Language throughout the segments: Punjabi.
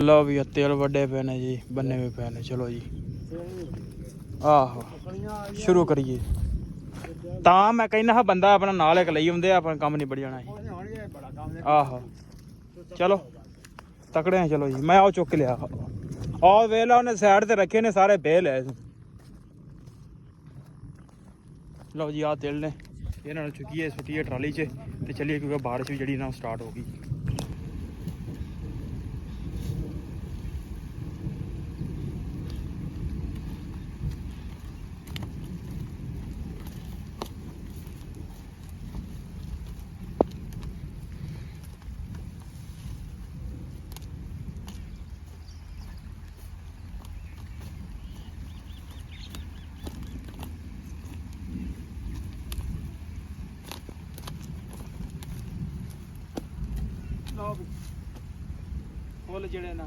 लो भी तेल वड्डे पे ने जी, बन्ने भी पे ने। चलो जी आहो शुरू करिए। ਤਾਂ ਮੈਂ ਕਹਿੰਦਾ ਹਾਂ ਬੰਦਾ ਆਪਣਾ ਨਾਲ ਇੱਕ ਲਈ ਆਉਂਦੇ ਆਪਣਾ ਕੰਮ ਨਿਬੜ ਜਾਣਾ ਸੀ। ਆਹੋ ਚਲੋ ਤਕੜੇ ਆ। ਚਲੋ ਜੀ ਮੈਂ ਉਹ ਚੁੱਕ ਲਿਆ। ਆਹ ਵੇਖ ਲਾ ਉਹਨੇ ਸਾਈਡ ਤੇ ਰੱਖੇ ਨੇ ਸਾਰੇ ਬੇਲ ਹੈ। ਲਓ ਜੀ ਆਹ ਤਿਲ ਨੇ, ਇਹਨਾਂ ਨੂੰ ਚੁੱਕੀਏ ਸੁੱਟੀਏ ਟਰਾਲੀ 'ਚ ਤੇ ਚੱਲੀਏ ਕਿਉਂਕਿ ਬਾਰਿਸ਼ ਵੀ ਜਿਹੜੀ ਨਾ ਸਟਾਰਟ ਹੋ ਗਈ। ਫੁੱਲ ਜਿਹੜੇ ਨਾ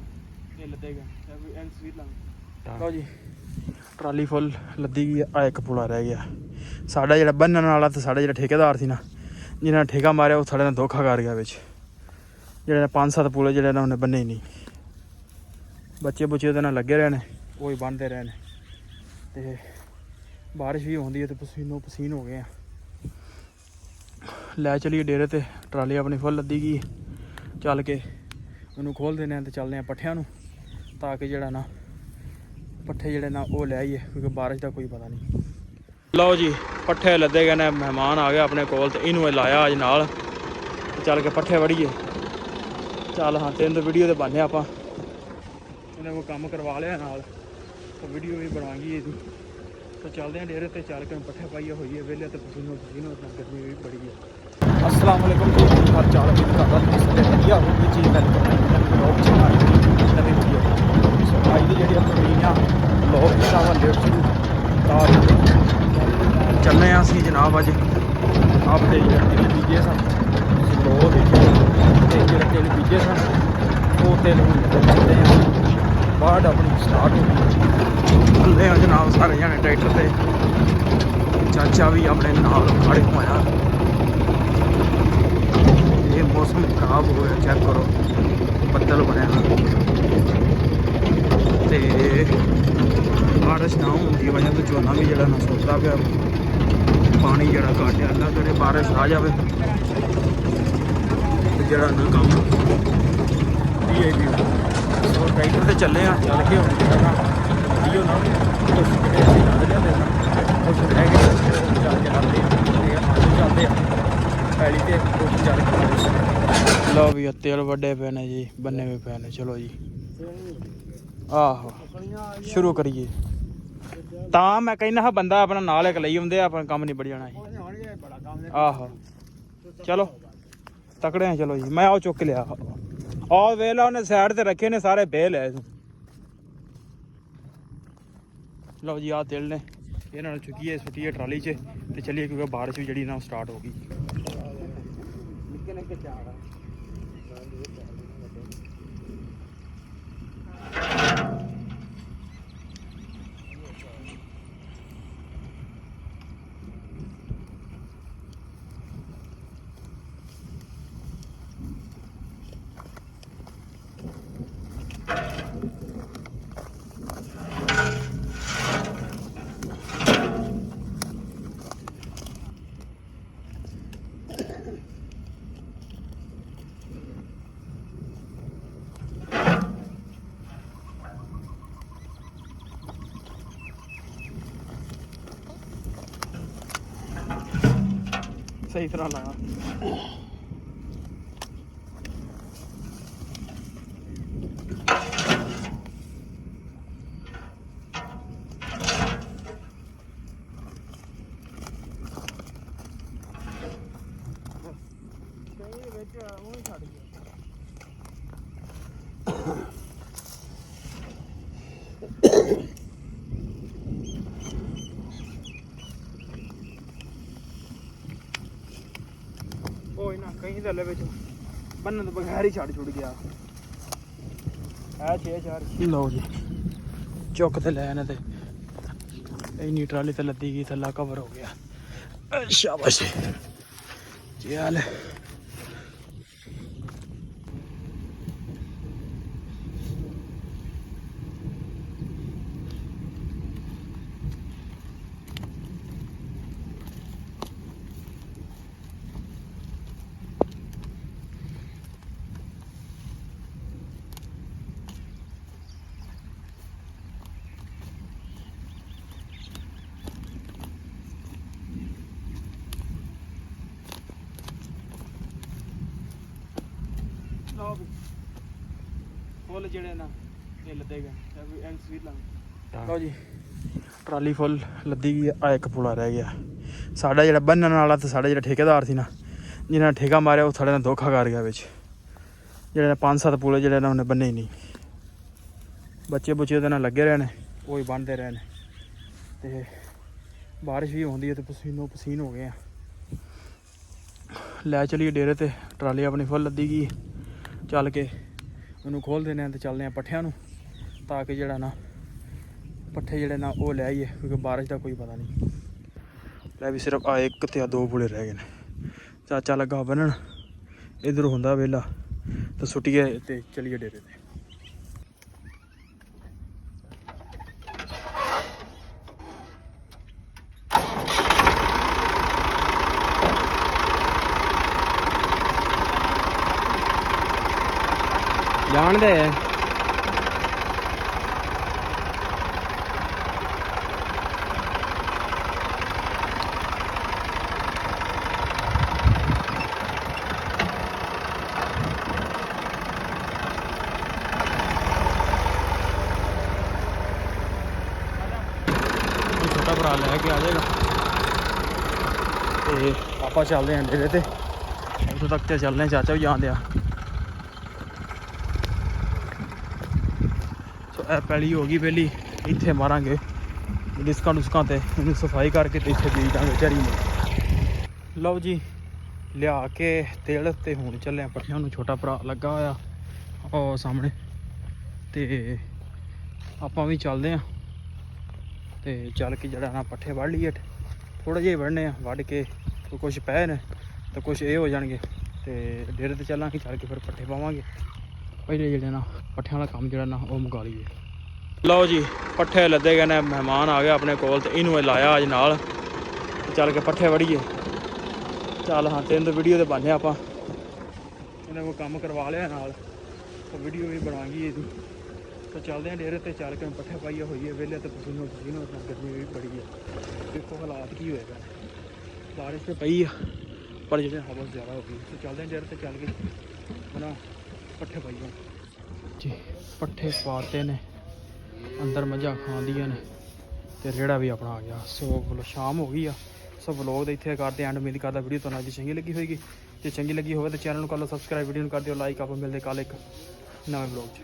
ਇਹ ਲੱਦੇ ਗਏ ਐਂਡ ਸਵੀਟ ਲਾ। ਲਓ ਜੀ ਟਰਾਲੀ ਫੁੱਲ ਲੱਦੀ ਗਈ ਆ। ਇੱਕ ਪੁਲਾ ਰਹਿ ਗਿਆ ਸਾਡਾ ਜਿਹੜਾ ਬੰਨਣ ਵਾਲਾ, ਤੇ ਸਾਡਾ ਜਿਹੜਾ ਠੇਕੇਦਾਰ ਸੀ ਨਾ ਜਿਹਨਾਂ ਨੇ ਠੇਕਾ ਮਾਰਿਆ, ਉਹ ਸਾਡੇ ਨਾਲ ਧੋਖਾ ਕਰ ਗਿਆ ਵਿੱਚ। ਜਿਹੜੇ 5-7 ਪੁਲੇ ਜਿਹੜੇ ਨਾ ਉਹਨੇ ਬੰਨੇ ਹੀ ਨਹੀਂ। ਬੱਚੇ ਬੁੱਚੇ ਉਹਦੇ ਨਾਲ ਲੱਗੇ ਰਹੇ ਨੇ, ਉਹ ਹੀ ਬੰਨ੍ਹਦੇ ਰਹੇ ਨੇ। ਤੇ ਬਾਰਿਸ਼ ਵੀ ਹੁੰਦੀ ਹੈ ਤੇ ਪਸੀਨੋ ਪਸੀਨ ਹੋ ਗਏ ਆ। ਲੈ ਚਲੀਏ ਡੇਰੇ ਤੇ, ਟਰਾਲੀ ਆਪਣੀ ਫੁੱਲ ਲੱਦੀ ਗਈ। ਚੱਲ ਕੇ ਉਹਨੂੰ ਖੋਲ੍ਹ ਦਿੰਦੇ ਹਾਂ ਤੇ ਚੱਲਦੇ ਹਾਂ ਪੱਠਿਆਂ ਨੂੰ, ਤਾਂ ਕਿ ਜਿਹੜਾ ਨਾ ਪੱਠੇ ਜਿਹੜੇ ਨਾ ਉਹ ਲੈ ਆਈਏ, ਕਿਉਂਕਿ ਬਾਰਿਸ਼ ਦਾ ਕੋਈ ਪਤਾ ਨਹੀਂ। ਲਓ ਜੀ ਪੱਠੇ ਲੱਦੇ ਗਏ ਨੇ, ਮਹਿਮਾਨ ਆ ਗਿਆ ਆਪਣੇ ਕੋਲ ਤੇ ਇਹਨੂੰ ਲਾਇਆ ਅੱਜ ਨਾਲ। ਚੱਲ ਕੇ ਪੱਠੇ ਵੜੀਏ। ਚੱਲ ਹਾਂ ਤੈਨੂੰ ਤਾਂ ਵੀਡੀਓ ਤੇ ਬਣਿਆ ਆਪਾਂ, ਇਹਨੇ ਕੋਈ ਕੰਮ ਕਰਵਾ ਲਿਆ ਨਾਲ, ਤਾਂ ਵੀਡੀਓ ਵੀ ਬਣਾਵਾਂਗੀ ਇਹਦੀ। ਤਾਂ ਚੱਲਦੇ ਹਾਂ ਡੇਰੇ ਤੇ, ਚੱਲ ਕੇ ਪੱਠੇ ਪਾਈਏ ਹੋਈਏ ਵਿਹਲੇ ਤੇ ਪਸੀਨੋ ਪਸੀਨੋ, ਗਰਮੀ ਵੀ ਬੜੀ ਹੈ। अस्सलाम वालेकुम जी, हर चाल भी करता ਵਧੀਆ ਹੋਊਗੀ ਚੀਜ਼ ਲੋਕ ਨਵੀਂ ਵੀਡੀਓ। ਸੋ ਅੱਜ ਦੀ ਜਿਹੜੀ ਆਪਣੀ ਆ ਲੋਕ ਕਿਤਾਬਾਂ ਲੇਟ ਸ਼ੁਰੂ ਤਾਂ ਚੱਲੇ ਹਾਂ ਅਸੀਂ ਜਨਾਬ। ਅੱਜ ਆਪਦੇ ਜਿਹੜੇ ਬੀਜੇ ਸਨ ਲੋ ਦੇਖੇ, ਤੇ ਜਿਹੜੇ ਤੇਲ ਬੀਜੇ ਸਨ ਉਹ ਤੇਲ ਹੁਣ ਚੱਲਦੇ ਹਾਂ ਬਾਅਦ ਆਪਣੀ ਸਟਾਰਟ ਹੋ ਗਈ। ਚੱਲੇ ਹਾਂ ਜਨਾਬ ਸਾਰੇ ਜਾਣੇ ਟਰੈਕਟਰ ਤੇ, ਚਾਚਾ ਵੀ ਆਪਣੇ ਨਾਲ ਖੜੇ ਹੋਇਆ। ਇਹ ਮੌਸਮ ਖਰਾਬ ਹੋ ਰਿਹਾ, ਚੈੱਕ ਕਰੋ ਬੱਦਲ ਬਣਿਆ ਤੇ ਬਾਰਿਸ਼ ਨਾ ਹੋਣ ਦੀ ਵਜ੍ਹਾ ਤੋਂ ਝੋਨਾ ਵੀ ਜਿਹੜਾ ਨਾ ਸੁੱਕਦਾ ਪਿਆ। ਪਾਣੀ ਜਿਹੜਾ ਘੱਟ ਹੈ, ਅੱਲਾ ਕਰੇ ਬਾਰਿਸ਼ ਆ ਜਾਵੇ ਤੇ ਜਿਹੜਾ ਨਾ ਕੰਮ ਸੋ ਟਰੈਕਟਰ ਤੇ ਚੱਲੇ ਆ। ਚੱਲ ਕੇ ਹੁਣ ਜਿਹੜਾ ਨਾ ਵੀਡੀਓ ਨਾ ਕੁਛ ਕੁਛ ਰਹਿ ਗਏ ਚੱਲ ਕੇ ਚੱਲਦੇ ਆ ਪੈਲੀ ਤੇ ਚੱਲ ਕੇ। ਲਓ ਵੀ ਤੇਲ ਵੱਡੇ ਪਏ ਨੇ ਜੀ, ਬੰਨੇ ਵੀ ਪਏ ਨੇ। ਚਲੋ ਜੀ ਆਹੋ ਸ਼ੁਰੂ ਕਰੀਏ। ਤਾਂ ਮੈਂ ਕਹਿੰਦਾ ਹਾਂ ਬੰਦਾ ਆਪਣਾ ਨਾਲ ਇੱਕ ਲਈ ਆਉਂਦੇ ਆਪਣਾ ਕੰਮ ਨਿਬੜ ਜਾਣਾ ਸੀ। ਆਹੋ ਚਲੋ ਤਕੜੇ ਆ। ਚਲੋ ਜੀ ਮੈਂ ਉਹ ਚੁੱਕ ਲਿਆ। ਆਹ ਵੇਖ ਲਾ ਉਹਨੇ ਸਾਈਡ ਤੇ ਰੱਖੇ ਨੇ ਸਾਰੇ ਬੇਲ ਹੈ। ਲਓ ਜੀ ਆਹ ਤਿਲ ਨੇ, ਇਹਨਾਂ ਨੂੰ ਚੁੱਕੀਏ ਸੁੱਟੀਏ ਟਰਾਲੀ 'ਚ ਤੇ ਚੱਲੀਏ ਕਿਉਂਕਿ ਬਾਰਿਸ਼ ਵੀ ਜਿਹੜੀ ਨਾ ਸਟਾਰਟ ਹੋ ਗਈ। ਸਹੀ ਤਰ੍ਹਾਂ ਲਾਇਆ। ਉਹ ਛੱਡ ਗਿਆ। ਕੋਈ ਨਾ ਕहीं ਥੱਲੇ ਵਿੱਚ ਬੰਨਣ ਤੋਂ ਬਗੈਰ ਹੀ ਛੱਡ ਗਿਆ। ਹੈ 6-4 ਲਓ ਜੀ ਚੁੱਕ ਤੇ ਲੈ ਨੇ ਤੇ ਇੰਨੀ ਟਰਾਲੀ ਤੇ ਲੱਦੀ ਗਈ, ਥੱਲਾ ਕਵਰ ਹੋ ਗਿਆ। ਸ਼ਾਬਾਸ਼ ਜੀ ਹਾਲ ਹੈ। ਫੁੱਲ ਜਿਹੜੇ ਨਾ ਇਹ ਲੱਦੇ ਗਏ ਐਂ ਸਵੀਟ ਲੱਗ ਲਓ ਜੀ। ਟਰਾਲੀ ਫੁੱਲ ਲੱਦੀ ਗਈ ਆ। ਇੱਕ ਪੁਲਾ ਰਹਿ ਗਿਆ ਸਾਡਾ ਜਿਹੜਾ ਬੰਨਣ ਵਾਲਾ ਤੇ ਸਾਡਾ ਜਿਹੜਾ ਠੇਕੇਦਾਰ ਸੀ ਨਾ ਜਿਹਨਾਂ ਨੇ ਠੇਕਾ ਮਾਰਿਆ ਉਹ ਸਾਡੇ ਨਾਲ ਧੋਖਾ ਕਰ ਗਿਆ ਵਿੱਚ। ਜਿਹੜੇ 5-7 ਪੁਲੇ ਜਿਹੜੇ ਨਾ ਉਹਨੇ ਬੰਨੇ ਹੀ ਨਹੀਂ। ਬੱਚੇ ਬੁੱਚੇ ਉਹਦੇ ਨਾਲ ਲੱਗੇ ਰਹੇ ਨੇ ਉਹ ਹੀ ਬੰਨ੍ਹਦੇ ਰਹੇ ਨੇ ਤੇ ਬਾਰਿਸ਼ ਵੀ ਹੁੰਦੀ ਹੈ ਤੇ ਪਸੀਨੋ ਪਸੀਨ ਹੋ ਗਏ ਆ। ਲੈ ਚਲੀਏ ਡੇਰੇ ਤੇ ਟਰਾਲੀ ਆਪਣੀ ਫੁੱਲ ਲੱਦੀ ਗਈ। ਚੱਲ ਕੇ ਉਹਨੂੰ ਖੋਲ੍ਹ ਦਿੰਦੇ ਹਾਂ ਤੇ ਚੱਲਦੇ ਹਾਂ ਪੱਠਿਆਂ ਨੂੰ ਤਾਂ ਕਿ ਜਿਹੜਾ ਨਾ ਪੱਠੇ ਜਿਹੜੇ ਨਾ ਉਹ ਲੈ ਆਈਏ ਕਿਉਂਕਿ ਬਾਰਿਸ਼ ਦਾ ਕੋਈ ਪਤਾ ਨਹੀਂ। ਲੈ ਵੀ ਸਿਰਫ ਆ ਇੱਕ ਤੇ ਆ 2 ਪੁਲੇ ਰਹਿ ਗਏ ਨੇ। ਚਾਚਾ ਲੱਗਾ ਬੰਨਣ ਇੱਧਰ ਹੁੰਦਾ ਵੇਲਾ ਤਾਂ ਸੁੱਟੀਏ ਤੇ ਚਲੀਏ ਡੇਰੇ ਤੇ। ਜਾਣਦੇ ਛੋਟਾ ਭਰਾ ਲੈ ਕੇ ਆ ਜਾਏਗਾ ਤੇ ਆਪਾਂ ਚੱਲਦੇ ਹਾਂ ਡੇਰੇ ਤੇ। ਉੱਥੋਂ ਤੱਕ ਤੇ ਚੱਲਦੇ ਹਾਂ, ਚਾਚਾ ਵੀ ਜਾਣਦੇ ਆ। ਸੋ ਇਹ ਪੈਲੀ ਹੋ ਗਈ ਪਹਿਲੀ ਇੱਥੇ ਮਾਰਾਂਗੇ ਡਿਸਕਾਂ ਡੁਸਕਾਂ ਤੇ ਇਹਨੂੰ ਸਫਾਈ ਕਰਕੇ ਤੇ ਇੱਥੇ ਬੀਜ ਦਾਂਗੇ ਝੜੀ ਨੂੰ। ਲਓ ਜੀ ਲਿਆ ਕੇ ਤੇਲ ਤੇ ਹੁਣ ਚੱਲੇ ਪੱਠਿਆਂ ਨੂੰ। ਛੋਟਾ ਭਰਾ ਲੱਗਾ ਹੋਇਆ ਉਹ ਸਾਹਮਣੇ ਤੇ ਆਪਾਂ ਵੀ ਚੱਲਦੇ ਹਾਂ ਤੇ ਚੱਲ ਕੇ ਜਿਹੜਾ ਨਾ ਪੱਠੇ ਵੱਢ ਲਈਏ। ਥੋੜ੍ਹੇ ਜਿਹੇ ਵੱਢਣੇ ਆ, ਵੱਢ ਕੇ ਕੁਛ ਪਏ ਨੇ ਤੇ ਕੁਛ ਇਹ ਹੋ ਜਾਣਗੇ ਤੇ ਡੇਰੇ ਤੇ ਚੱਲਾਂਗੇ। ਚੱਲ ਕੇ ਫਿਰ ਪੱਠੇ ਪਾਵਾਂਗੇ। ਪਹਿਲੇ ਜਿਹੜੇ ਨਾ ਪੱਠਿਆਂ ਵਾਲਾ ਕੰਮ ਜਿਹੜਾ ਨਾ ਉਹ ਮੁਕਾ ਲਈਏ। ਲਓ ਜੀ ਪੱਠੇ ਲੱਦੇ ਗਏ ਨੇ। ਮਹਿਮਾਨ ਆ ਗਿਆ ਆਪਣੇ ਕੋਲ ਤੇ ਇਹਨੂੰ ਇਹ ਲਾਇਆ ਅੱਜ ਨਾਲ। ਚੱਲ ਕੇ ਪੱਠੇ ਵੜੀਏ। ਚੱਲ ਹਾਂ ਤੈਨੂੰ ਤਾਂ ਵੀਡੀਓ ਤੇ ਪਾਉਂਦੇ ਆਪਾਂ। ਇਹਨਾਂ ਕੋਲ ਕੰਮ ਕਰਵਾ ਲਿਆ ਨਾਲ ਤਾਂ ਵੀਡੀਓ ਵੀ ਬਣਾਵਾਂਗੀ ਇਹਦੀ। ਤਾਂ ਚੱਲਦੇ ਹਾਂ ਡੇਰੇ ਤੇ। ਚੱਲ ਕੇ ਪੱਠੇ ਪਾਈਏ ਹੋਈਏ ਵਿਹਲੇ ਤੇ ਪਸੀਨੋ ਪਸੀਨੋ ਗਰਮੀ ਵੀ ਬੜੀ ਆ। ਦੇਖੋ ਹਾਲਾਤ ਕੀ ਹੋਏਗਾ। ਬਾਰਿਸ਼ ਤੇ ਪਈ ਆ ਪਰ ਜਿਹੜੇ ਹਵਾ ਜ਼ਿਆਦਾ ਹੋ ਗਈ। ਤਾਂ ਚੱਲਦੇ ਹਾਂ ਡੇਰੇ ਤੇ। ਚੱਲ ਕੇ ਬਣਾ ਪੱਠੇ ਪਾਈਏ ਜੀ। ਪੱਠੇ ਪਾਤੇ ਨੇ ਅੰਦਰ ਮੱਝਾਂ ਖਾਂਦੀਆਂ ਨੇ ਤੇ ਰੇੜਾ ਵੀ ਆਪਣਾ ਆ ਗਿਆ। ਸੋ ਸ਼ਾਮ ਹੋ ਗਈ ਆ। ਸੋ ਵਲੋਗ ਦੇ ਇੱਥੇ ਕਰਦੇ ਐਂਡ। ਉਮੀਦ ਕਰਦਾ ਵੀਡੀਓ ਤੁਹਾਨੂੰ ਅੱਜ ਚੰਗੀ ਲੱਗੀ ਹੋਏਗੀ। ਜੇ ਚੰਗੀ ਲੱਗੀ ਹੋਵੇ ਤਾਂ ਚੈਨਲ ਨੂੰ ਕਰ ਲਓ ਸਬਸਕ੍ਰਾਈਬ, ਵੀਡੀਓ ਨੂੰ ਕਰ ਦਿਓ ਲਾਈਕ। ਆਪਾਂ ਮਿਲਦੇ ਕੱਲ੍ਹ ਇੱਕ ਨਵੇਂ ਵਲੋਗ 'ਚ।